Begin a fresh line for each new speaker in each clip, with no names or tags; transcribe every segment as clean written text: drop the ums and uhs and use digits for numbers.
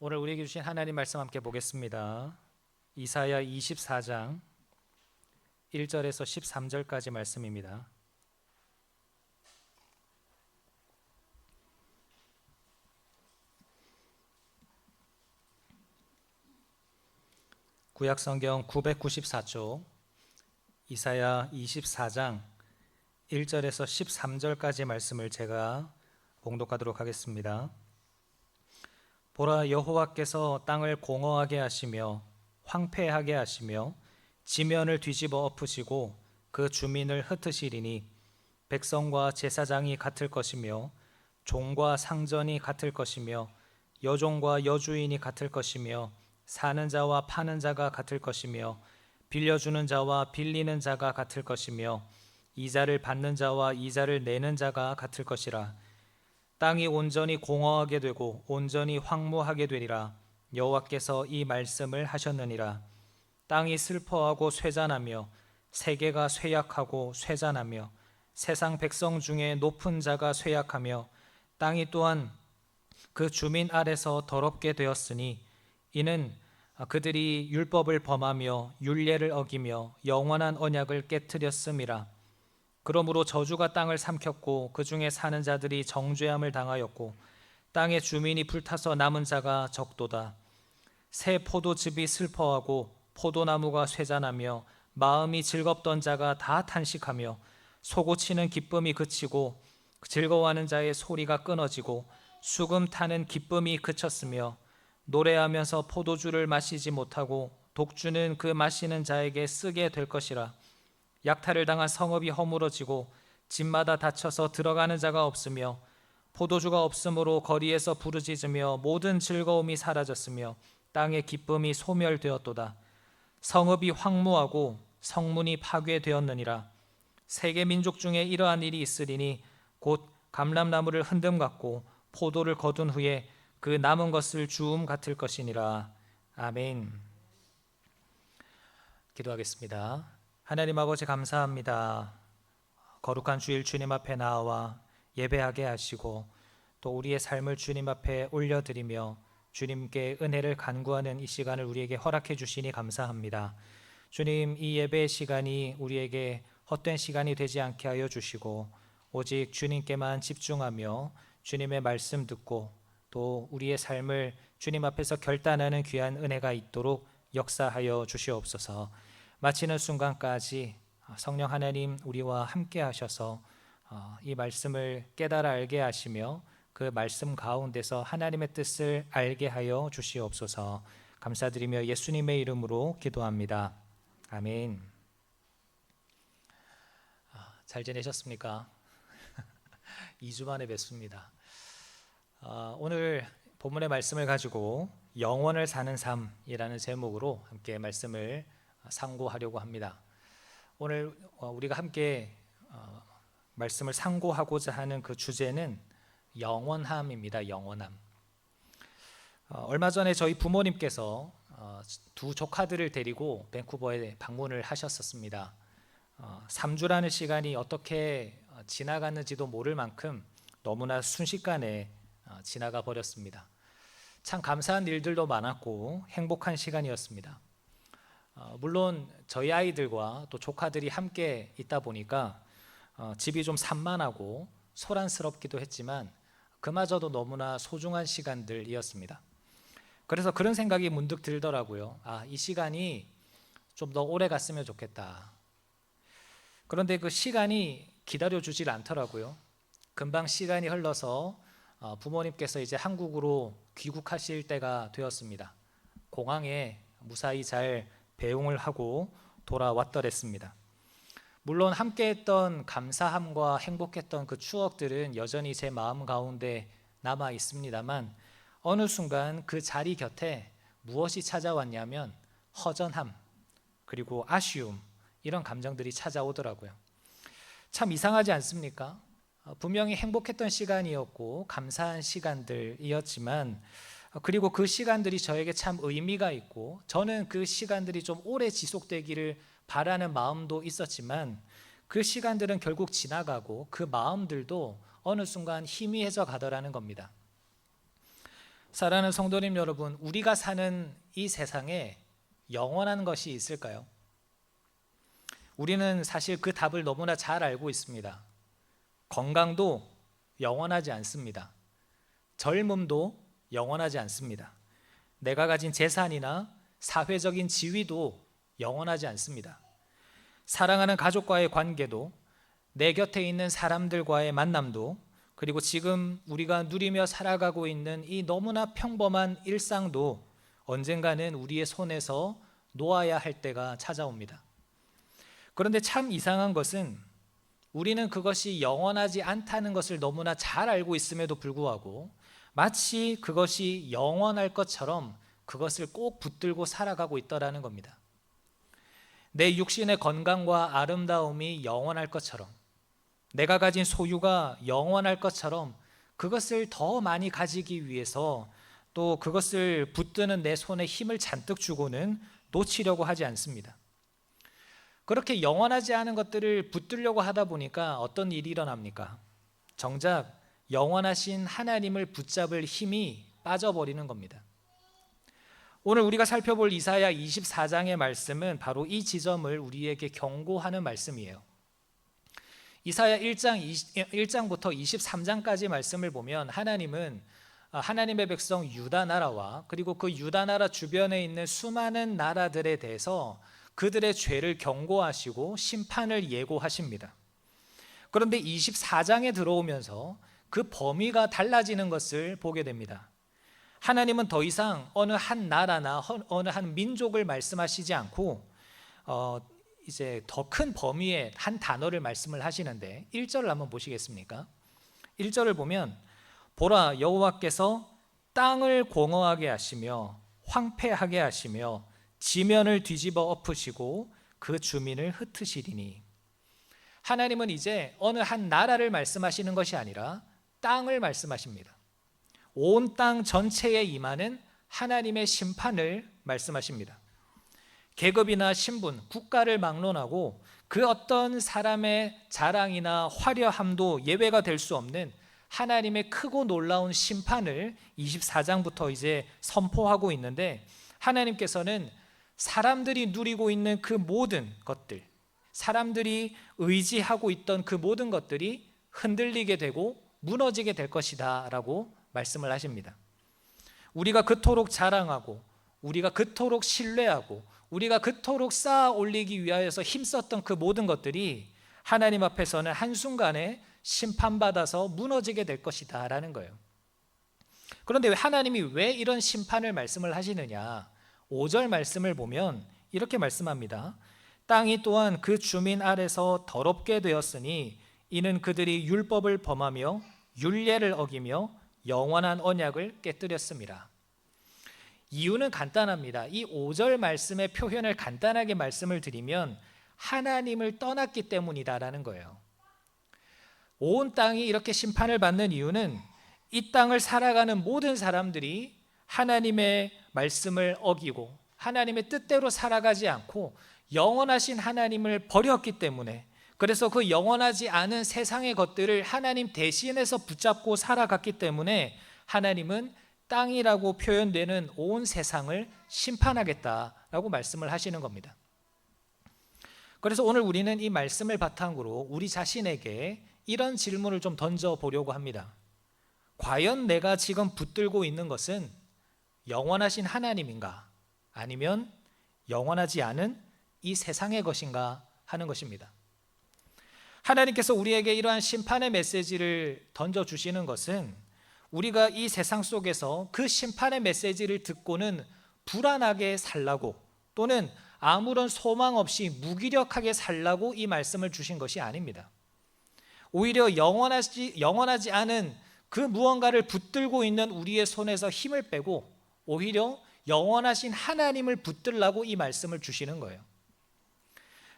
오늘 우리에게 주신 하나님 말씀 함께 보겠습니다. 이사야 24장 1절에서 13절까지 말씀입니다. 구약성경 994쪽 이사야 24장 1절에서 13절까지 말씀을 제가 봉독하도록 하겠습니다. 보라, 여호와께서 땅을 공허하게 하시며 황폐하게 하시며 지면을 뒤집어 엎으시고 그 주민을 흩으시리니 백성과 제사장이 같을 것이며 종과 상전이 같을 것이며 여종과 여주인이 같을 것이며 사는 자와 파는 자가 같을 것이며 빌려주는 자와 빌리는 자가 같을 것이며 이자를 받는 자와 이자를 내는 자가 같을 것이라. 땅이 온전히 공허하게 되고 온전히 황무하게 되리라. 여호와께서 이 말씀을 하셨느니라. 땅이 슬퍼하고 쇠잔하며 세계가 쇠약하고 쇠잔하며 세상 백성 중에 높은 자가 쇠약하며 땅이 또한 그 주민 아래서 더럽게 되었으니 이는 그들이 율법을 범하며 율례를 어기며 영원한 언약을 깨뜨렸음이라. 그러므로 저주가 땅을 삼켰고 그 중에 사는 자들이 정죄함을 당하였고 땅의 주민이 불타서 남은 자가 적도다. 새 포도즙이 슬퍼하고 포도나무가 쇠잔하며 마음이 즐겁던 자가 다 탄식하며 솟구치는 기쁨이 그치고 즐거워하는 자의 소리가 끊어지고 수금 타는 기쁨이 그쳤으며 노래하면서 포도주를 마시지 못하고 독주는 그 마시는 자에게 쓰게 될 것이라. 약탈을 당한 성읍이 허물어지고 집마다 닫혀서 들어가는 자가 없으며 포도주가 없으므로 거리에서 부르짖으며 모든 즐거움이 사라졌으며 땅의 기쁨이 소멸되었도다. 성읍이 황무하고 성문이 파괴되었느니라. 세계 민족 중에 이러한 일이 있으리니 곧 감람나무를 흔듦 같고 포도를 거둔 후에 그 남은 것을 주움 같을 것이니라. 아멘. 기도하겠습니다. 하나님 아버지, 감사합니다. 거룩한 주일 주님 앞에 나와 예배하게 하시고 또 우리의 삶을 주님 앞에 올려드리며 주님께 은혜를 간구하는 이 시간을 우리에게 허락해 주시니 감사합니다. 주님, 이 예배의 시간이 우리에게 헛된 시간이 되지 않게 하여 주시고 오직 주님께만 집중하며 주님의 말씀 듣고 또 우리의 삶을 주님 앞에서 결단하는 귀한 은혜가 있도록 역사하여 주시옵소서. 마치는 순간까지 성령 하나님 우리와 함께 하셔서 이 말씀을 깨달아 알게 하시며 그 말씀 가운데서 하나님의 뜻을 알게 하여 주시옵소서. 감사드리며 예수님의 이름으로 기도합니다. 아멘. 잘 지내셨습니까? 2주 만에 뵙습니다. 오늘 본문의 말씀을 가지고 영원을 사는 삶이라는 제목으로 함께 말씀을 상고하려고 합니다. 오늘 우리가 함께 말씀을 상고하고자 하는 그 주제는 영원함입니다. 영원함. 얼마 전에 저희 부모님께서 두 조카들을 데리고 밴쿠버에 방문을 하셨었습니다. 3주라는 시간이 어떻게 지나갔는지도 모를 만큼 너무나 순식간에 지나가 버렸습니다. 참 감사한 일들도 많았고 행복한 시간이었습니다. 물론 저희 아이들과 또 조카들이 함께 있다 보니까 집이 좀 산만하고 소란스럽기도 했지만 그마저도 너무나 소중한 시간들이었습니다. 그래서 그런 생각이 문득 들더라고요. 이 시간이 좀 더 오래 갔으면 좋겠다. 그런데 그 시간이 기다려주질 않더라고요. 금방 시간이 흘러서 부모님께서 이제 한국으로 귀국하실 때가 되었습니다. 공항에 무사히 잘 배웅을 하고 돌아왔더랬습니다. 물론 함께했던 감사함과 행복했던 그 추억들은 여전히 제 마음 가운데 남아 있습니다만 어느 순간 그 자리 곁에 무엇이 찾아왔냐면 허전함 그리고 아쉬움, 이런 감정들이 찾아오더라고요. 참 이상하지 않습니까? 분명히 행복했던 시간이었고 감사한 시간들이었지만 그리고 그 시간들이 저에게 참 의미가 있고 저는 그 시간들이 좀 오래 지속되기를 바라는 마음도 있었지만 그 시간들은 결국 지나가고 그 마음들도 어느 순간 희미해져 가더라는 겁니다. 사랑하는 성도님 여러분, 우리가 사는 이 세상에 영원한 것이 있을까요? 우리는 사실 그 답을 너무나 잘 알고 있습니다. 건강도 영원하지 않습니다. 젊음도 영원하지 않습니다. 내가 가진 재산이나 사회적인 지위도 영원하지 않습니다. 사랑하는 가족과의 관계도, 내 곁에 있는 사람들과의 만남도, 그리고 지금 우리가 누리며 살아가고 있는 이 너무나 평범한 일상도 언젠가는 우리의 손에서 놓아야 할 때가 찾아옵니다. 그런데 참 이상한 것은 우리는 그것이 영원하지 않다는 것을 너무나 잘 알고 있음에도 불구하고 마치 그것이 영원할 것처럼 그것을 꼭 붙들고 살아가고 있다는 겁니다. 내 육신의 건강과 아름다움이 영원할 것처럼, 내가 가진 소유가 영원할 것처럼 그것을 더 많이 가지기 위해서 또 그것을 붙드는 내 손에 힘을 잔뜩 주고는 놓치려고 하지 않습니다. 그렇게 영원하지 않은 것들을 붙들려고 하다 보니까 어떤 일이 일어납니까? 정작 영원하신 하나님을 붙잡을 힘이 빠져버리는 겁니다. 오늘 우리가 살펴볼 이사야 24장의 말씀은 바로 이 지점을 우리에게 경고하는 말씀이에요. 이사야 1장부터 23장까지 말씀을 보면 하나님은 하나님의 백성 유다 나라와 그리고 그 유다 나라 주변에 있는 수많은 나라들에 대해서 그들의 죄를 경고하시고 심판을 예고하십니다. 그런데 24장에 들어오면서 그 범위가 달라지는 것을 보게 됩니다. 하나님은 더 이상 어느 한 나라나 어느 한 민족을 말씀하시지 않고 이제 더 큰 범위의 한 단어를 말씀을 하시는데 1절을 한번 보시겠습니까? 1절을 보면 보라, 여호와께서 땅을 공허하게 하시며 황폐하게 하시며 지면을 뒤집어 엎으시고 그 주민을 흩으시리니. 하나님은 이제 어느 한 나라를 말씀하시는 것이 아니라 땅을 말씀하십니다. 온 땅 전체에 임하는 하나님의 심판을 말씀하십니다. 계급이나 신분, 국가를 막론하고 그 어떤 사람의 자랑이나 화려함도 예외가 될 수 없는 하나님의 크고 놀라운 심판을 24장부터 이제 선포하고 있는데, 하나님께서는 사람들이 누리고 있는 그 모든 것들, 사람들이 의지하고 있던 그 모든 것들이 흔들리게 되고 무너지게 될 것이다 라고 말씀을 하십니다. 우리가 그토록 자랑하고 우리가 그토록 신뢰하고 우리가 그토록 쌓아 올리기 위하여서 힘썼던 그 모든 것들이 하나님 앞에서는 한순간에 심판받아서 무너지게 될 것이다 라는 거예요. 그런데 하나님이 왜 이런 심판을 말씀을 하시느냐? 5절 말씀을 보면 이렇게 말씀합니다. 땅이 또한 그 주민 아래서 더럽게 되었으니 이는 그들이 율법을 범하며 율례를 어기며 영원한 언약을 깨뜨렸습니다. 이유는 간단합니다. 이 5절 말씀의 표현을 간단하게 말씀을 드리면 하나님을 떠났기 때문이다라는 거예요. 온 땅이 이렇게 심판을 받는 이유는 이 땅을 살아가는 모든 사람들이 하나님의 말씀을 어기고 하나님의 뜻대로 살아가지 않고 영원하신 하나님을 버렸기 때문에, 그래서 그 영원하지 않은 세상의 것들을 하나님 대신해서 붙잡고 살아갔기 때문에 하나님은 땅이라고 표현되는 온 세상을 심판하겠다라고 말씀을 하시는 겁니다. 그래서 오늘 우리는 이 말씀을 바탕으로 우리 자신에게 이런 질문을 좀 던져보려고 합니다. 과연 내가 지금 붙들고 있는 것은 영원하신 하나님인가? 아니면 영원하지 않은 이 세상의 것인가 하는 것입니다. 하나님께서 우리에게 이러한 심판의 메시지를 던져주시는 것은 우리가 이 세상 속에서 그 심판의 메시지를 듣고는 불안하게 살라고, 또는 아무런 소망 없이 무기력하게 살라고 이 말씀을 주신 것이 아닙니다. 오히려 영원하지 않은 그 무언가를 붙들고 있는 우리의 손에서 힘을 빼고 오히려 영원하신 하나님을 붙들라고 이 말씀을 주시는 거예요.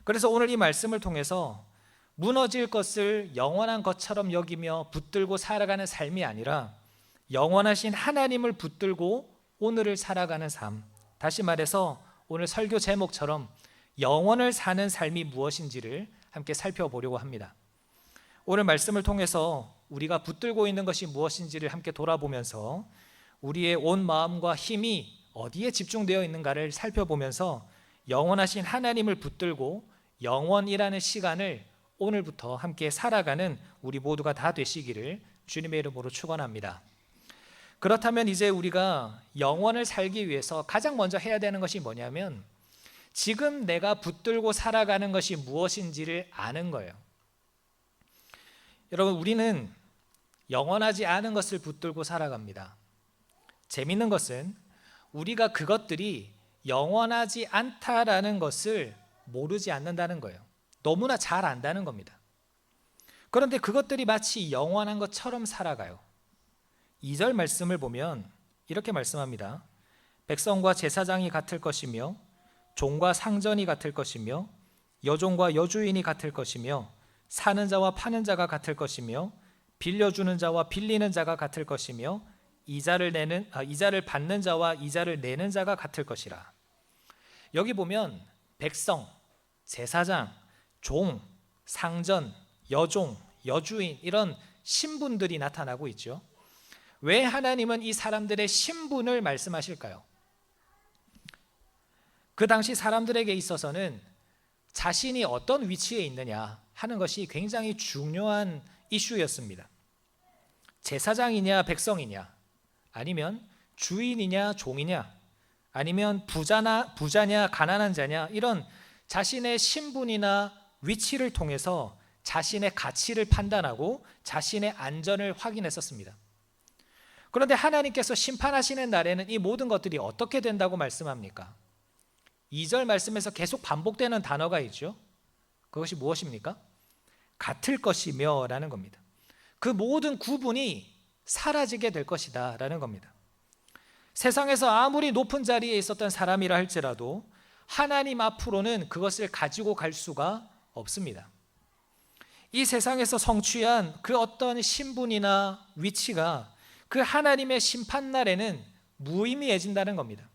그래서 오늘 이 말씀을 통해서 무너질 것을 영원한 것처럼 여기며 붙들고 살아가는 삶이 아니라 영원하신 하나님을 붙들고 오늘을 살아가는 삶, 다시 말해서 오늘 설교 제목처럼 영원을 사는 삶이 무엇인지를 함께 살펴보려고 합니다. 오늘 말씀을 통해서 우리가 붙들고 있는 것이 무엇인지를 함께 돌아보면서 우리의 온 마음과 힘이 어디에 집중되어 있는가를 살펴보면서 영원하신 하나님을 붙들고 영원이라는 시간을 오늘부터 함께 살아가는 우리 모두가 다 되시기를 주님의 이름으로 축원합니다. 그렇다면 이제 우리가 영원을 살기 위해서 가장 먼저 해야 되는 것이 뭐냐면 지금 내가 붙들고 살아가는 것이 무엇인지를 아는 거예요. 여러분, 우리는 영원하지 않은 것을 붙들고 살아갑니다. 재밌는 것은 우리가 그것들이 영원하지 않다라는 것을 모르지 않는다는 거예요. 너무나 잘 안다는 겁니다. 그런데 그것들이 마치 영원한 것처럼 살아가요. 2절 말씀을 보면 이렇게 말씀합니다. 백성과 제사장이 같을 것이며 종과 상전이 같을 것이며 여종과 여주인이 같을 것이며 사는 자와 파는 자가 같을 것이며 빌려주는 자와 빌리는 자가 같을 것이며 이자를 받는 자와 이자를 내는 자가 같을 것이라. 여기 보면 백성, 제사장, 종, 상전, 여종, 여주인 이런 신분들이 나타나고 있죠. 왜 하나님은 이 사람들의 신분을 말씀하실까요? 그 당시 사람들에게 있어서는 자신이 어떤 위치에 있느냐 하는 것이 굉장히 중요한 이슈였습니다. 제사장이냐 백성이냐, 아니면 주인이냐 종이냐, 아니면 부자냐 가난한 자냐, 이런 자신의 신분이나 위치를 통해서 자신의 가치를 판단하고 자신의 안전을 확인했었습니다. 그런데 하나님께서 심판하시는 날에는 이 모든 것들이 어떻게 된다고 말씀합니까? 2절 말씀에서 계속 반복되는 단어가 있죠. 그것이 무엇입니까? 같을 것이며 라는 겁니다. 그 모든 구분이 사라지게 될 것이다 라는 겁니다. 세상에서 아무리 높은 자리에 있었던 사람이라 할지라도 하나님 앞으로는 그것을 가지고 갈 수가 없습니다. 이 세상에서 성취한 그 어떤 신분이나 위치가 그 하나님의 심판날에는 무의미해진다는 겁니다.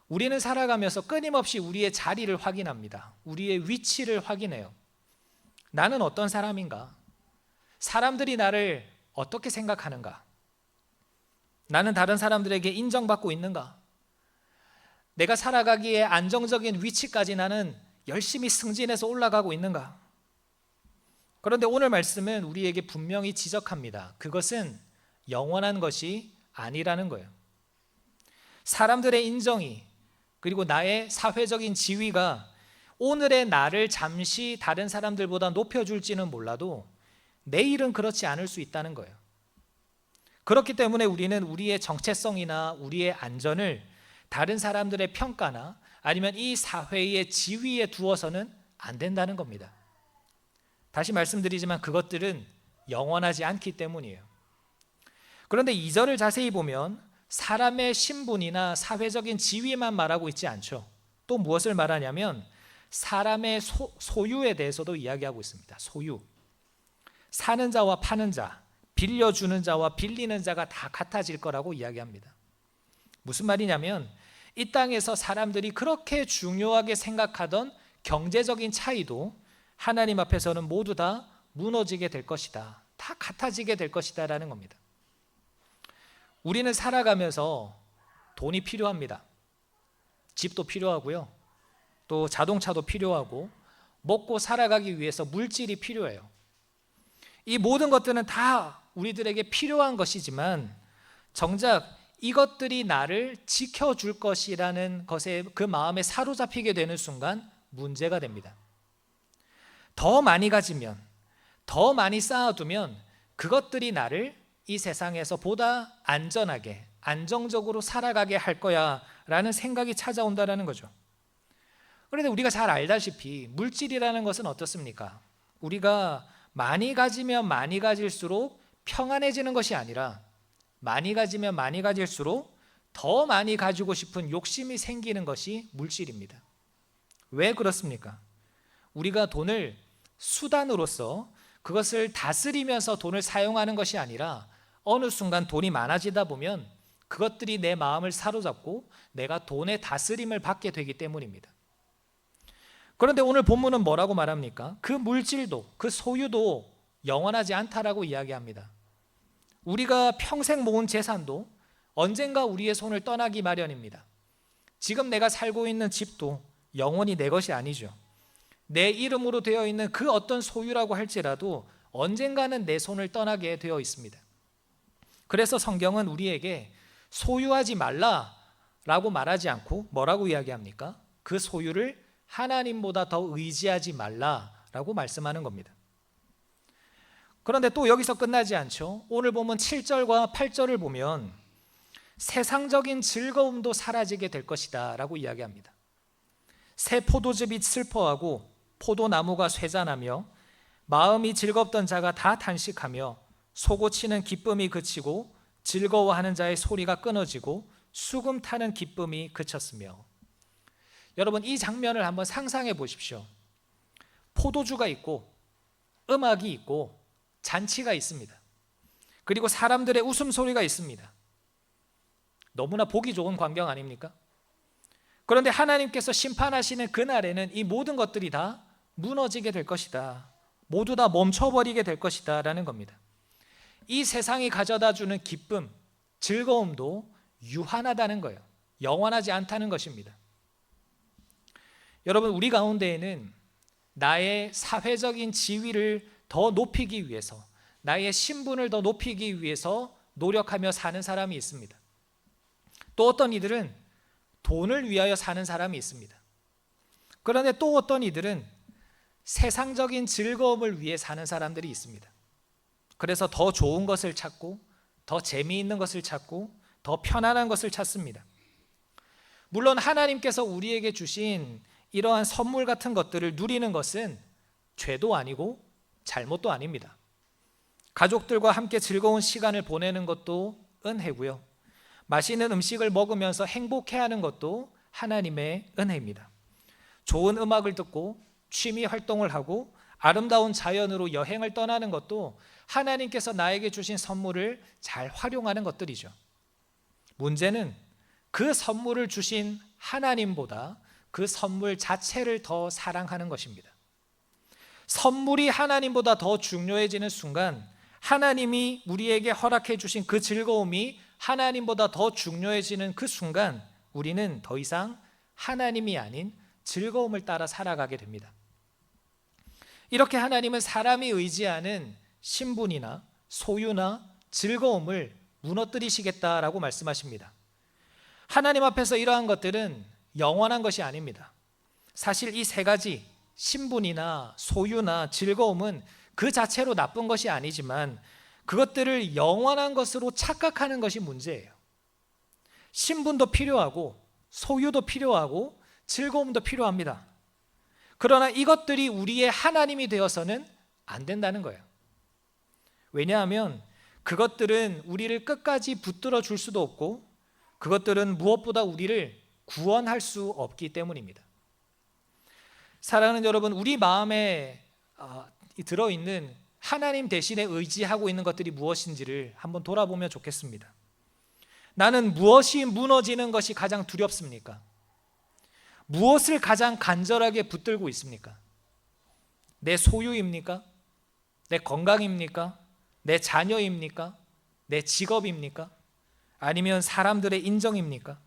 우리는 살아가면서 끊임없이 우리의 자리를 확인합니다. 우리의 위치를 확인해요. 나는 어떤 사람인가? 사람들이 나를 어떻게 생각하는가? 나는 다른 사람들에게 인정받고 있는가? 내가 살아가기에 안정적인 위치까지 나는 열심히 승진해서 올라가고 있는가? 그런데 오늘 말씀은 우리에게 분명히 지적합니다. 그것은 영원한 것이 아니라는 거예요. 사람들의 인정이, 그리고 나의 사회적인 지위가 오늘의 나를 잠시 다른 사람들보다 높여줄지는 몰라도 내일은 그렇지 않을 수 있다는 거예요. 그렇기 때문에 우리는 우리의 정체성이나 우리의 안전을 다른 사람들의 평가나 아니면 이 사회의 지위에 두어서는 안 된다는 겁니다. 다시 말씀드리지만 그것들은 영원하지 않기 때문이에요. 그런데 2절을 자세히 보면 사람의 신분이나 사회적인 지위만 말하고 있지 않죠. 또 무엇을 말하냐면 사람의 소유에 대해서도 이야기하고 있습니다. 소유. 사는 자와 파는 자, 빌려주는 자와 빌리는 자가 다 같아질 거라고 이야기합니다. 무슨 말이냐면 이 땅에서 사람들이 그렇게 중요하게 생각하던 경제적인 차이도 하나님 앞에서는 모두 다 무너지게 될 것이다. 다 같아지게 될 것이다 라는 겁니다. 우리는 살아가면서 돈이 필요합니다. 집도 필요하고요. 또 자동차도 필요하고 먹고 살아가기 위해서 물질이 필요해요. 이 모든 것들은 다 우리들에게 필요한 것이지만 정작 이것들이 나를 지켜줄 것이라는 것에 그 마음에 사로잡히게 되는 순간 문제가 됩니다. 더 많이 가지면, 더 많이 쌓아두면 그것들이 나를 이 세상에서 보다 안전하게, 안정적으로 살아가게 할 거야 라는 생각이 찾아온다는 거죠. 그런데 우리가 잘 알다시피 물질이라는 것은 어떻습니까? 우리가 많이 가지면 많이 가질수록 평안해지는 것이 아니라 많이 가지면 많이 가질수록 더 많이 가지고 싶은 욕심이 생기는 것이 물질입니다. 왜 그렇습니까? 우리가 돈을 수단으로서 그것을 다스리면서 돈을 사용하는 것이 아니라 어느 순간 돈이 많아지다 보면 그것들이 내 마음을 사로잡고 내가 돈의 다스림을 받게 되기 때문입니다. 그런데 오늘 본문은 뭐라고 말합니까? 그 물질도, 그 소유도 영원하지 않다라고 이야기합니다. 우리가 평생 모은 재산도 언젠가 우리의 손을 떠나기 마련입니다. 지금 내가 살고 있는 집도 영원히 내 것이 아니죠. 내 이름으로 되어 있는 그 어떤 소유라고 할지라도 언젠가는 내 손을 떠나게 되어 있습니다. 그래서 성경은 우리에게 소유하지 말라라고 말하지 않고 뭐라고 이야기합니까? 그 소유를 하나님보다 더 의지하지 말라라고 말씀하는 겁니다. 그런데 또 여기서 끝나지 않죠. 오늘 보면 7절과 8절을 보면 세상적인 즐거움도 사라지게 될 것이다 라고 이야기합니다. 새 포도즙이 슬퍼하고 포도나무가 쇠잔하며 마음이 즐겁던 자가 다 탄식하며 솟구치는 기쁨이 그치고 즐거워하는 자의 소리가 끊어지고 수금 타는 기쁨이 그쳤으며. 여러분, 이 장면을 한번 상상해 보십시오. 포도주가 있고 음악이 있고 잔치가 있습니다. 그리고 사람들의 웃음소리가 있습니다. 너무나 보기 좋은 광경 아닙니까? 그런데 하나님께서 심판하시는 그날에는 이 모든 것들이 다 무너지게 될 것이다. 모두 다 멈춰버리게 될 것이다 라는 겁니다. 이 세상이 가져다주는 기쁨, 즐거움도 유한하다는 거예요. 영원하지 않다는 것입니다. 여러분, 우리 가운데에는 나의 사회적인 지위를 더 높이기 위해서, 나의 신분을 더 높이기 위해서 노력하며 사는 사람이 있습니다. 또 어떤 이들은 돈을 위하여 사는 사람이 있습니다. 그런데 또 어떤 이들은 세상적인 즐거움을 위해 사는 사람들이 있습니다. 그래서 더 좋은 것을 찾고 더 재미있는 것을 찾고 더 편안한 것을 찾습니다. 물론 하나님께서 우리에게 주신 이러한 선물 같은 것들을 누리는 것은 죄도 아니고 잘못도 아닙니다. 가족들과 함께 즐거운 시간을 보내는 것도 은혜고요. 맛있는 음식을 먹으면서 행복해하는 것도 하나님의 은혜입니다. 좋은 음악을 듣고 취미 활동을 하고 아름다운 자연으로 여행을 떠나는 것도 하나님께서 나에게 주신 선물을 잘 활용하는 것들이죠. 문제는 그 선물을 주신 하나님보다 그 선물 자체를 더 사랑하는 것입니다. 선물이 하나님보다 더 중요해지는 순간, 하나님이 우리에게 허락해 주신 그 즐거움이 하나님보다 더 중요해지는 그 순간, 우리는 더 이상 하나님이 아닌 즐거움을 따라 살아가게 됩니다. 이렇게 하나님은 사람이 의지하는 신분이나 소유나 즐거움을 무너뜨리시겠다라고 말씀하십니다. 하나님 앞에서 이러한 것들은 영원한 것이 아닙니다. 사실 이 세 가지, 신분이나 소유나 즐거움은 그 자체로 나쁜 것이 아니지만 그것들을 영원한 것으로 착각하는 것이 문제예요. 신분도 필요하고 소유도 필요하고 즐거움도 필요합니다. 그러나 이것들이 우리의 하나님이 되어서는 안 된다는 거예요. 왜냐하면 그것들은 우리를 끝까지 붙들어 줄 수도 없고 그것들은 무엇보다 우리를 구원할 수 없기 때문입니다. 사랑하는 여러분, 우리 마음에 들어있는 하나님 대신에 의지하고 있는 것들이 무엇인지를 한번 돌아보면 좋겠습니다. 나는 무엇이 무너지는 것이 가장 두렵습니까? 무엇을 가장 간절하게 붙들고 있습니까? 내 소유입니까? 내 건강입니까? 내 자녀입니까? 내 직업입니까? 아니면 사람들의 인정입니까?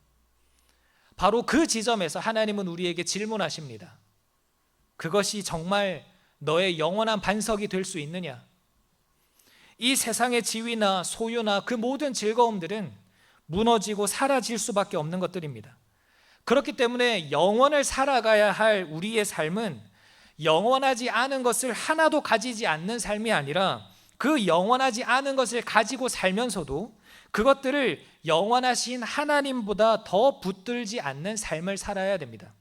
바로 그 지점에서 하나님은 우리에게 질문하십니다. 그것이 정말 너의 영원한 반석이 될 수 있느냐? 이 세상의 지위나 소유나 그 모든 즐거움들은 무너지고 사라질 수밖에 없는 것들입니다. 그렇기 때문에 영원을 살아가야 할 우리의 삶은 영원하지 않은 것을 하나도 가지지 않는 삶이 아니라 그 영원하지 않은 것을 가지고 살면서도 그것들을 영원하신 하나님보다 더 붙들지 않는 삶을 살아야 됩니다.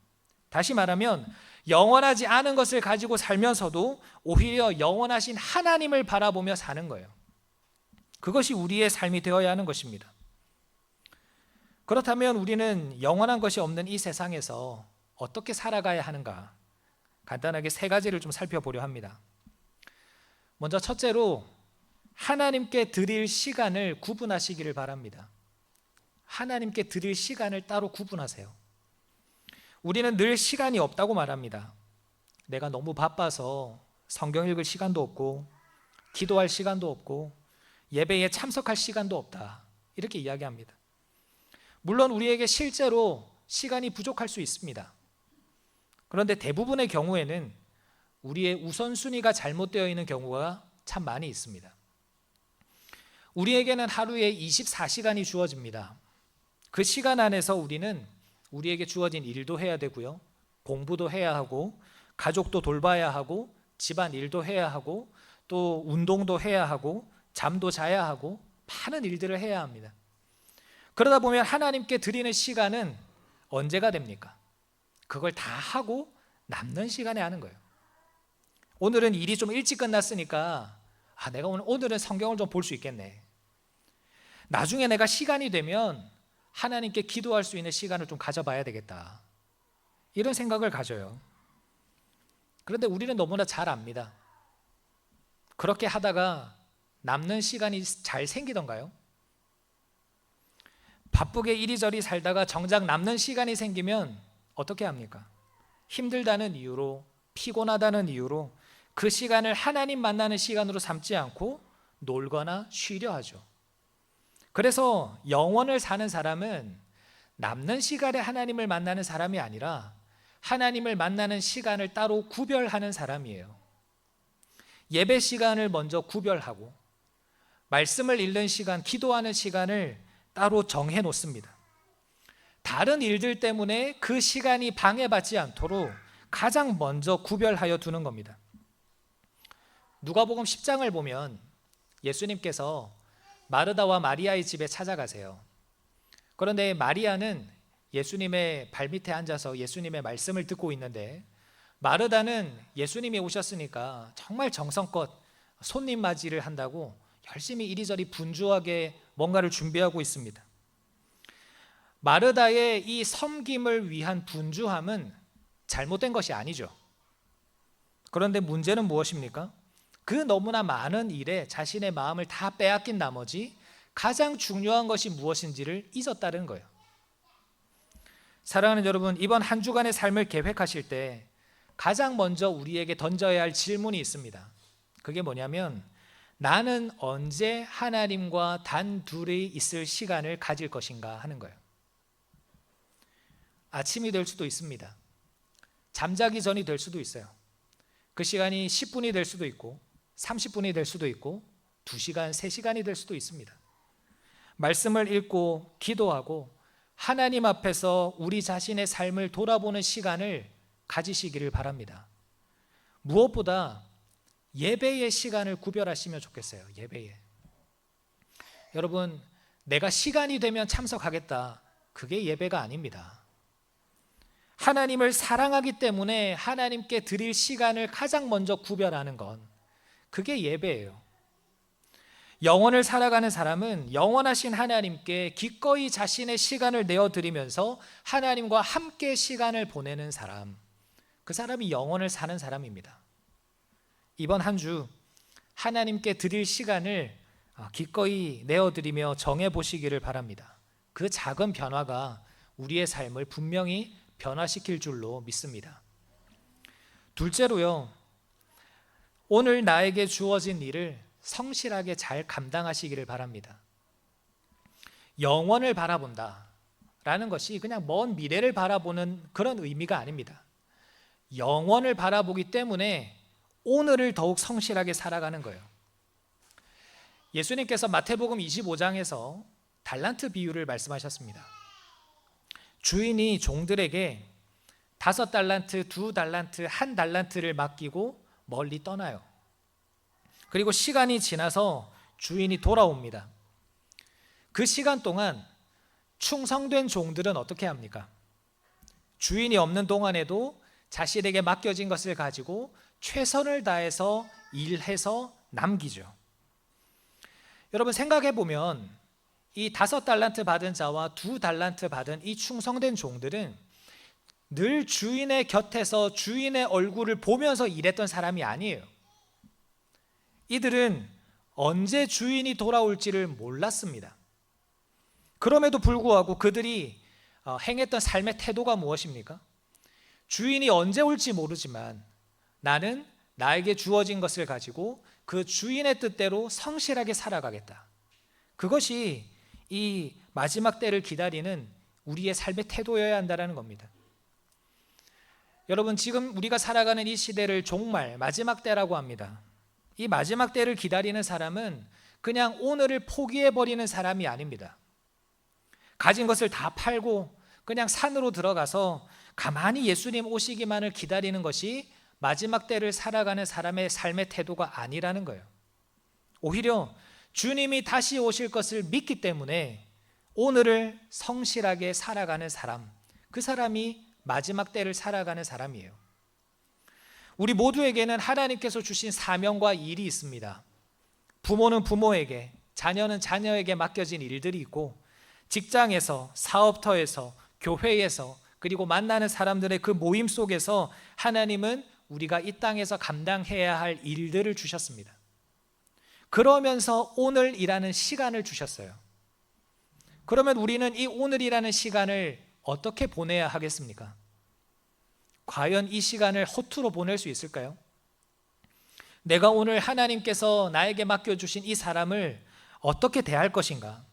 다시 말하면 영원하지 않은 것을 가지고 살면서도 오히려 영원하신 하나님을 바라보며 사는 거예요. 그것이 우리의 삶이 되어야 하는 것입니다. 그렇다면 우리는 영원한 것이 없는 이 세상에서 어떻게 살아가야 하는가? 간단하게 세 가지를 좀 살펴보려 합니다. 먼저 첫째로 하나님께 드릴 시간을 구분하시기를 바랍니다. 하나님께 드릴 시간을 따로 구분하세요. 우리는 늘 시간이 없다고 말합니다. 내가 너무 바빠서 성경 읽을 시간도 없고 기도할 시간도 없고 예배에 참석할 시간도 없다. 이렇게 이야기합니다. 물론 우리에게 실제로 시간이 부족할 수 있습니다. 그런데 대부분의 경우에는 우리의 우선순위가 잘못되어 있는 경우가 참 많이 있습니다. 우리에게는 하루에 24시간이 주어집니다. 그 시간 안에서 우리는 우리에게 주어진 일도 해야 되고요, 공부도 해야 하고, 가족도 돌봐야 하고, 집안 일도 해야 하고, 또 운동도 해야 하고, 잠도 자야 하고, 많은 일들을 해야 합니다. 그러다 보면 하나님께 드리는 시간은 언제가 됩니까? 그걸 다 하고 남는 시간에 하는 거예요. 오늘은 일이 좀 일찍 끝났으니까 내가 오늘은 성경을 좀 볼 수 있겠네. 나중에 내가 시간이 되면 하나님께 기도할 수 있는 시간을 좀 가져봐야 되겠다. 이런 생각을 가져요. 그런데 우리는 너무나 잘 압니다. 그렇게 하다가 남는 시간이 잘 생기던가요? 바쁘게 이리저리 살다가 정작 남는 시간이 생기면 어떻게 합니까? 힘들다는 이유로, 피곤하다는 이유로 그 시간을 하나님 만나는 시간으로 삼지 않고 놀거나 쉬려 하죠. 그래서 영원을 사는 사람은 남는 시간에 하나님을 만나는 사람이 아니라 하나님을 만나는 시간을 따로 구별하는 사람이에요. 예배 시간을 먼저 구별하고 말씀을 읽는 시간, 기도하는 시간을 따로 정해 놓습니다. 다른 일들 때문에 그 시간이 방해받지 않도록 가장 먼저 구별하여 두는 겁니다. 누가복음 10장을 보면 예수님께서 마르다와 마리아의 집에 찾아가세요. 그런데 마리아는 예수님의 발밑에 앉아서 예수님의 말씀을 듣고 있는데, 마르다는 예수님이 오셨으니까 정말 정성껏 손님 맞이를 한다고 열심히 이리저리 분주하게 뭔가를 준비하고 있습니다. 마르다의 이 섬김을 위한 분주함은 잘못된 것이 아니죠. 그런데 문제는 무엇입니까? 그 너무나 많은 일에 자신의 마음을 다 빼앗긴 나머지 가장 중요한 것이 무엇인지를 잊었다는 거예요. 사랑하는 여러분, 이번 한 주간의 삶을 계획하실 때 가장 먼저 우리에게 던져야 할 질문이 있습니다. 그게 뭐냐면, 나는 언제 하나님과 단둘이 있을 시간을 가질 것인가 하는 거예요. 아침이 될 수도 있습니다. 잠자기 전이 될 수도 있어요. 그 시간이 10분이 될 수도 있고 30분이 될 수도 있고 2시간, 3시간이 될 수도 있습니다. 말씀을 읽고 기도하고 하나님 앞에서 우리 자신의 삶을 돌아보는 시간을 가지시기를 바랍니다. 무엇보다 예배의 시간을 구별하시면 좋겠어요. 예배에. 여러분, 내가 시간이 되면 참석하겠다, 그게 예배가 아닙니다. 하나님을 사랑하기 때문에 하나님께 드릴 시간을 가장 먼저 구별하는 건 그게 예배예요. 영원을 살아가는 사람은 영원하신 하나님께 기꺼이 자신의 시간을 내어드리면서 하나님과 함께 시간을 보내는 사람, 그 사람이 영원을 사는 사람입니다. 이번 한 주 하나님께 드릴 시간을 기꺼이 내어드리며 정해보시기를 바랍니다. 그 작은 변화가 우리의 삶을 분명히 변화시킬 줄로 믿습니다. 둘째로요, 오늘 나에게 주어진 일을 성실하게 잘 감당하시기를 바랍니다. 영원을 바라본다 라는 것이 그냥 먼 미래를 바라보는 그런 의미가 아닙니다. 영원을 바라보기 때문에 오늘을 더욱 성실하게 살아가는 거예요. 예수님께서 마태복음 25장에서 달란트 비유를 말씀하셨습니다. 주인이 종들에게 5달란트, 2달란트, 1달란트를 맡기고 멀리 떠나요. 그리고 시간이 지나서 주인이 돌아옵니다. 그 시간 동안 충성된 종들은 어떻게 합니까? 주인이 없는 동안에도 자신에게 맡겨진 것을 가지고 최선을 다해서 일해서 남기죠. 여러분, 생각해 보면 이 5달란트 받은 자와 2달란트 받은 이 충성된 종들은 늘 주인의 곁에서 주인의 얼굴을 보면서 일했던 사람이 아니에요. 이들은 언제 주인이 돌아올지를 몰랐습니다. 그럼에도 불구하고 그들이 행했던 삶의 태도가 무엇입니까? 주인이 언제 올지 모르지만 나는 나에게 주어진 것을 가지고 그 주인의 뜻대로 성실하게 살아가겠다. 그것이 이 마지막 때를 기다리는 우리의 삶의 태도여야 한다는 겁니다. 여러분, 지금 우리가 살아가는 이 시대를 종말, 마지막 때라고 합니다. 이 마지막 때를 기다리는 사람은 그냥 오늘을 포기해버리는 사람이 아닙니다. 가진 것을 다 팔고 그냥 산으로 들어가서 가만히 예수님 오시기만을 기다리는 것이 마지막 때를 살아가는 사람의 삶의 태도가 아니라는 거예요. 오히려 주님이 다시 오실 것을 믿기 때문에 오늘을 성실하게 살아가는 사람, 그 사람이 마지막 때를 살아가는 사람이에요. 우리 모두에게는 하나님께서 주신 사명과 일이 있습니다. 부모는 부모에게, 자녀는 자녀에게 맡겨진 일들이 있고, 직장에서, 사업터에서, 교회에서, 그리고 만나는 사람들의 그 모임 속에서 하나님은 우리가 이 땅에서 감당해야 할 일들을 주셨습니다. 그러면서 오늘이라는 시간을 주셨어요. 그러면 우리는 이 오늘이라는 시간을 어떻게 보내야 하겠습니까? 과연 이 시간을 허투루 보낼 수 있을까요? 내가 오늘 하나님께서 나에게 맡겨주신 이 사람을 어떻게 대할 것인가?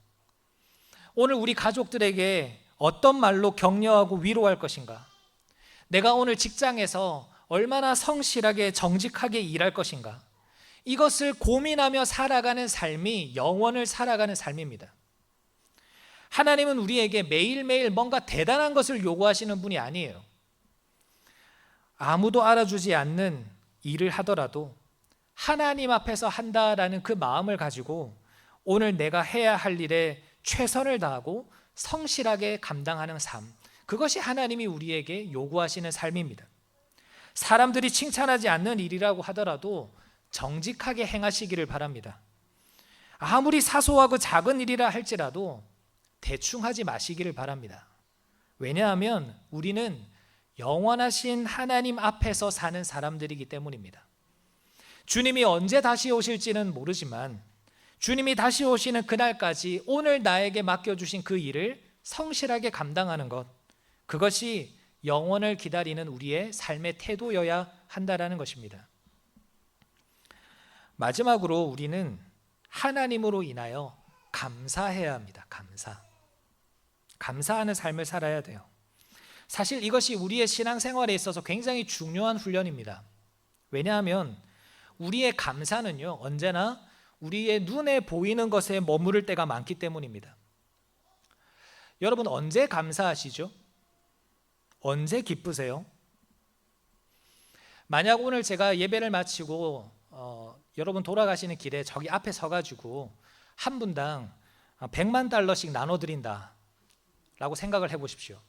오늘 우리 가족들에게 어떤 말로 격려하고 위로할 것인가? 내가 오늘 직장에서 얼마나 성실하게 정직하게 일할 것인가? 이것을 고민하며 살아가는 삶이 영원을 살아가는 삶입니다. 하나님은 우리에게 매일매일 뭔가 대단한 것을 요구하시는 분이 아니에요. 아무도 알아주지 않는 일을 하더라도 하나님 앞에서 한다라는 그 마음을 가지고 오늘 내가 해야 할 일에 최선을 다하고 성실하게 감당하는 삶, 그것이 하나님이 우리에게 요구하시는 삶입니다. 사람들이 칭찬하지 않는 일이라고 하더라도 정직하게 행하시기를 바랍니다. 아무리 사소하고 작은 일이라 할지라도 대충 하지 마시기를 바랍니다. 왜냐하면 우리는 영원하신 하나님 앞에서 사는 사람들이기 때문입니다. 주님이 언제 다시 오실지는 모르지만 주님이 다시 오시는 그날까지 오늘 나에게 맡겨주신 그 일을 성실하게 감당하는 것, 그것이 영원을 기다리는 우리의 삶의 태도여야 한다는 것입니다. 마지막으로 우리는 하나님으로 인하여 감사해야 합니다. 감사하는 삶을 살아야 돼요. 사실 이것이 우리의 신앙생활에 있어서 굉장히 중요한 훈련입니다. 왜냐하면 우리의 감사는요, 언제나 우리의 눈에 보이는 것에 머무를 때가 많기 때문입니다. 여러분, 언제 감사하시죠? 언제 기쁘세요? 만약 오늘 제가 예배를 마치고 여러분 돌아가시는 길에 저기 앞에 서가지고 한 분당 $100만 나눠드린다 라고 생각을 해보십시오.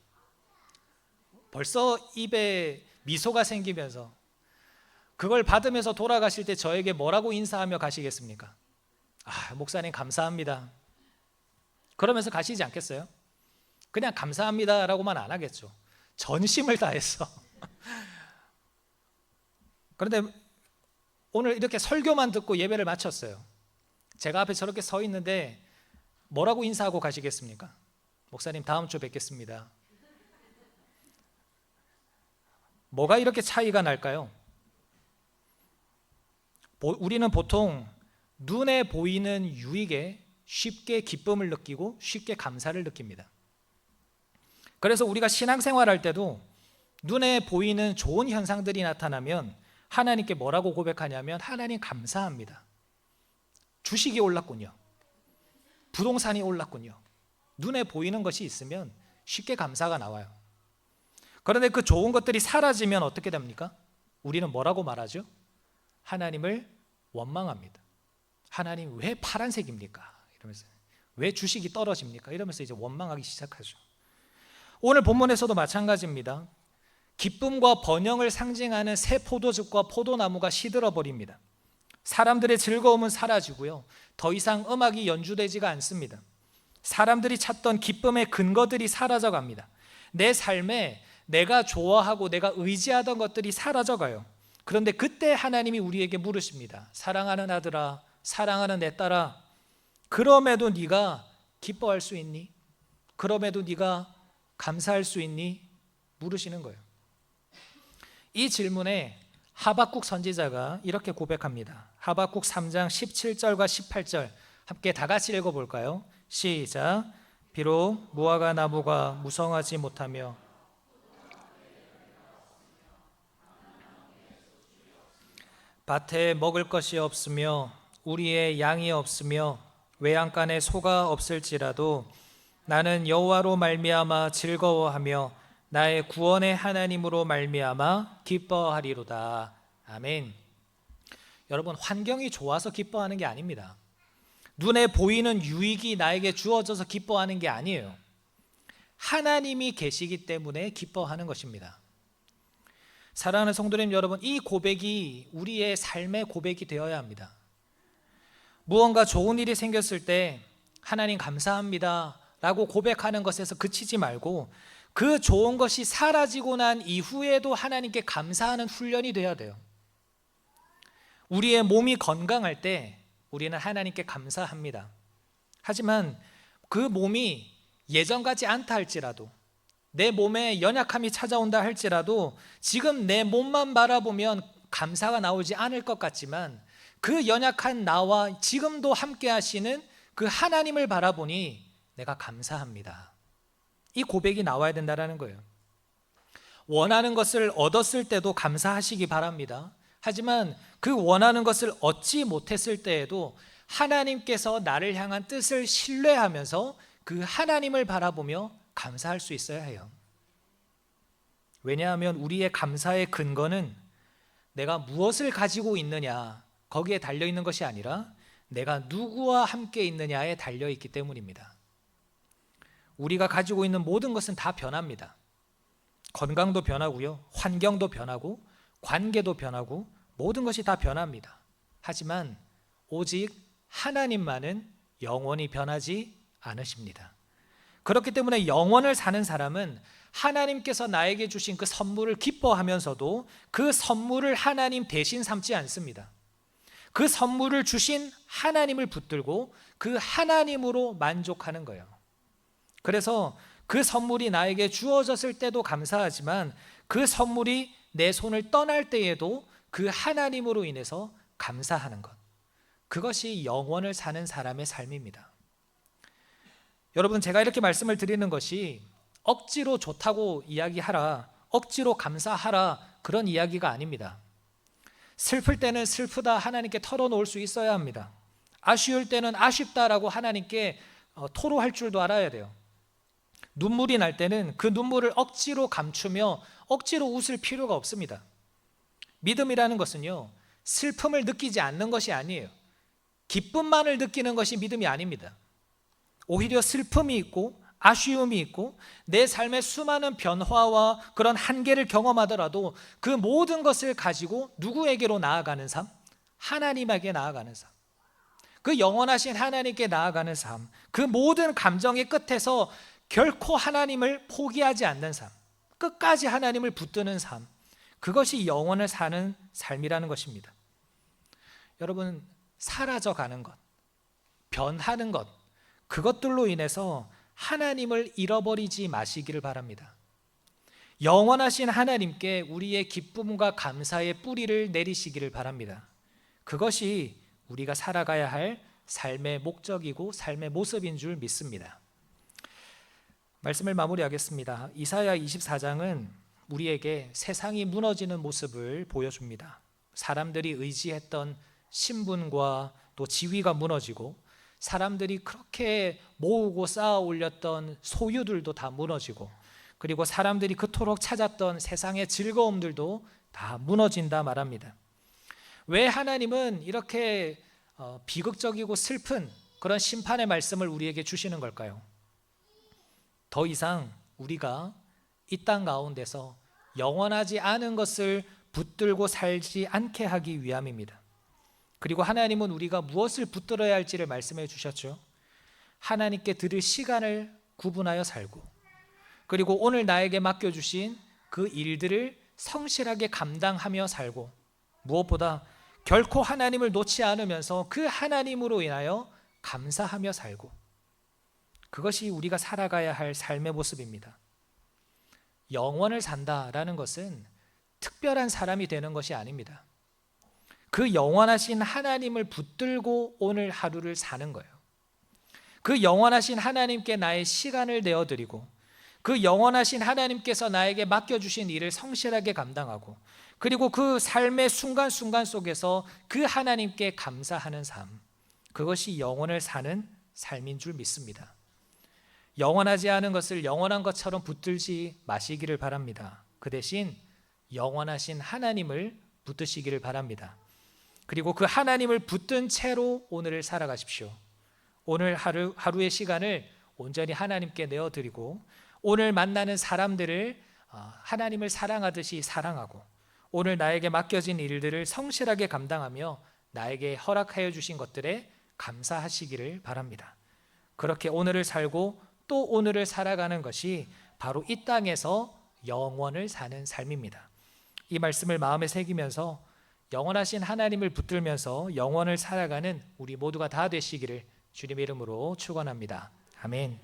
벌써 입에 미소가 생기면서 그걸 받으면서 돌아가실 때 저에게 뭐라고 인사하며 가시겠습니까? 목사님 감사합니다. 그러면서 가시지 않겠어요? 그냥 감사합니다 라고만 안 하겠죠. 전심을 다해서. 그런데 오늘 이렇게 설교만 듣고 예배를 마쳤어요. 제가 앞에 저렇게 서 있는데 뭐라고 인사하고 가시겠습니까? 목사님 다음 주 뵙겠습니다. 뭐가 이렇게 차이가 날까요? 우리는 보통 눈에 보이는 유익에 쉽게 기쁨을 느끼고 쉽게 감사를 느낍니다. 그래서 우리가 신앙생활할 때도 눈에 보이는 좋은 현상들이 나타나면 하나님께 뭐라고 고백하냐면 하나님 감사합니다. 주식이 올랐군요. 부동산이 올랐군요. 눈에 보이는 것이 있으면 쉽게 감사가 나와요. 그런데 그 좋은 것들이 사라지면 어떻게 됩니까? 우리는 뭐라고 말하죠? 하나님을 원망합니다. 하나님 왜 파란색입니까? 이러면서 왜 주식이 떨어집니까? 이러면서 이제 원망하기 시작하죠. 오늘 본문에서도 마찬가지입니다. 기쁨과 번영을 상징하는 새 포도즙과 포도나무가 시들어 버립니다. 사람들의 즐거움은 사라지고요, 더 이상 음악이 연주되지가 않습니다. 사람들이 찾던 기쁨의 근거들이 사라져 갑니다. 내 삶에 내가 좋아하고 내가 의지하던 것들이 사라져 가요. 그런데 그때 하나님이 우리에게 물으십니다. 사랑하는 아들아, 사랑하는 내 딸아, 그럼에도 네가 기뻐할 수 있니? 그럼에도 네가 감사할 수 있니? 물으시는 거예요. 이 질문에 하박국 선지자가 이렇게 고백합니다. 하박국 3장 17절과 18절 함께 다 같이 읽어볼까요? 시작. 비록 무화과 나무가 무성하지 못하며 밭에 먹을 것이 없으며 우리의 양이 없으며 외양간에 소가 없을지라도 나는 여호와로 말미암아 즐거워하며 나의 구원의 하나님으로 말미암아 기뻐하리로다. 아멘. 여러분, 환경이 좋아서 기뻐하는 게 아닙니다. 눈에 보이는 유익이 나에게 주어져서 기뻐하는 게 아니에요. 하나님이 계시기 때문에 기뻐하는 것입니다. 사랑하는 성도님 여러분, 이 고백이 우리의 삶의 고백이 되어야 합니다. 무언가 좋은 일이 생겼을 때 하나님 감사합니다 라고 고백하는 것에서 그치지 말고 그 좋은 것이 사라지고 난 이후에도 하나님께 감사하는 훈련이 되어야 돼요. 우리의 몸이 건강할 때 우리는 하나님께 감사합니다. 하지만 그 몸이 예전 같지 않다 할지라도, 내 몸에 연약함이 찾아온다 할지라도 지금 내 몸만 바라보면 감사가 나오지 않을 것 같지만 그 연약한 나와 지금도 함께 하시는 그 하나님을 바라보니 내가 감사합니다. 이 고백이 나와야 된다는 거예요. 원하는 것을 얻었을 때도 감사하시기 바랍니다. 하지만 그 원하는 것을 얻지 못했을 때에도 하나님께서 나를 향한 뜻을 신뢰하면서 그 하나님을 바라보며 감사할 수 있어야 해요. 왜냐하면 우리의 감사의 근거는 내가 무엇을 가지고 있느냐 거기에 달려있는 것이 아니라 내가 누구와 함께 있느냐에 달려있기 때문입니다. 우리가 가지고 있는 모든 것은 다 변합니다. 건강도 변하고요, 환경도 변하고 관계도 변하고 모든 것이 다 변합니다. 하지만 오직 하나님만은 영원히 변하지 않으십니다. 그렇기 때문에 영원을 사는 사람은 하나님께서 나에게 주신 그 선물을 기뻐하면서도 그 선물을 하나님 대신 삼지 않습니다. 그 선물을 주신 하나님을 붙들고 그 하나님으로 만족하는 거예요. 그래서 그 선물이 나에게 주어졌을 때도 감사하지만 그 선물이 내 손을 떠날 때에도 그 하나님으로 인해서 감사하는 것, 그것이 영원을 사는 사람의 삶입니다. 여러분, 제가 이렇게 말씀을 드리는 것이 억지로 좋다고 이야기하라, 억지로 감사하라 그런 이야기가 아닙니다. 슬플 때는 슬프다 하나님께 털어놓을 수 있어야 합니다. 아쉬울 때는 아쉽다라고 하나님께 토로할 줄도 알아야 돼요. 눈물이 날 때는 그 눈물을 억지로 감추며 억지로 웃을 필요가 없습니다. 믿음이라는 것은요, 슬픔을 느끼지 않는 것이 아니에요. 기쁨만을 느끼는 것이 믿음이 아닙니다. 오히려 슬픔이 있고 아쉬움이 있고 내 삶의 수많은 변화와 그런 한계를 경험하더라도 그 모든 것을 가지고 누구에게로 나아가는 삶? 하나님에게 나아가는 삶. 그 영원하신 하나님께 나아가는 삶. 그 모든 감정의 끝에서 결코 하나님을 포기하지 않는 삶, 끝까지 하나님을 붙드는 삶, 그것이 영원을 사는 삶이라는 것입니다. 여러분, 사라져가는 것, 변하는 것, 그것들로 인해서 하나님을 잃어버리지 마시기를 바랍니다. 영원하신 하나님께 우리의 기쁨과 감사의 뿌리를 내리시기를 바랍니다. 그것이 우리가 살아가야 할 삶의 목적이고 삶의 모습인 줄 믿습니다. 말씀을 마무리하겠습니다. 이사야 24장은 우리에게 세상이 무너지는 모습을 보여줍니다. 사람들이 의지했던 신분과 또 지위가 무너지고 사람들이 그렇게 모으고 쌓아 올렸던 소유들도 다 무너지고 그리고 사람들이 그토록 찾았던 세상의 즐거움들도 다 무너진다 말합니다. 왜 하나님은 이렇게 비극적이고 슬픈 그런 심판의 말씀을 우리에게 주시는 걸까요? 더 이상 우리가 이 땅 가운데서 영원하지 않은 것을 붙들고 살지 않게 하기 위함입니다. 그리고 하나님은 우리가 무엇을 붙들어야 할지를 말씀해 주셨죠. 하나님께 드릴 시간을 구분하여 살고 그리고 오늘 나에게 맡겨주신 그 일들을 성실하게 감당하며 살고 무엇보다 결코 하나님을 놓지 않으면서 그 하나님으로 인하여 감사하며 살고 그것이 우리가 살아가야 할 삶의 모습입니다. 영원을 산다라는 것은 특별한 사람이 되는 것이 아닙니다. 그 영원하신 하나님을 붙들고 오늘 하루를 사는 거예요. 그 영원하신 하나님께 나의 시간을 내어드리고, 그 영원하신 하나님께서 나에게 맡겨주신 일을 성실하게 감당하고, 그리고 그 삶의 순간순간 속에서 그 하나님께 감사하는 삶, 그것이 영원을 사는 삶인 줄 믿습니다. 영원하지 않은 것을 영원한 것처럼 붙들지 마시기를 바랍니다. 그 대신 영원하신 하나님을 붙드시기를 바랍니다. 그리고 그 하나님을 붙든 채로 오늘을 살아가십시오. 오늘 하루의 시간을 온전히 하나님께 내어드리고, 오늘 만나는 사람들을 하나님을 사랑하듯이 사랑하고, 오늘 나에게 맡겨진 일들을 성실하게 감당하며 나에게 허락하여 주신 것들에 감사하시기를 바랍니다. 그렇게 오늘을 살고 또 오늘을 살아가는 것이 바로 이 땅에서 영원을 사는 삶입니다. 이 말씀을 마음에 새기면서 영원하신 하나님을 붙들면서 영원을 살아가는 우리 모두가 다 되시기를 주님의 이름으로 축원합니다. 아멘.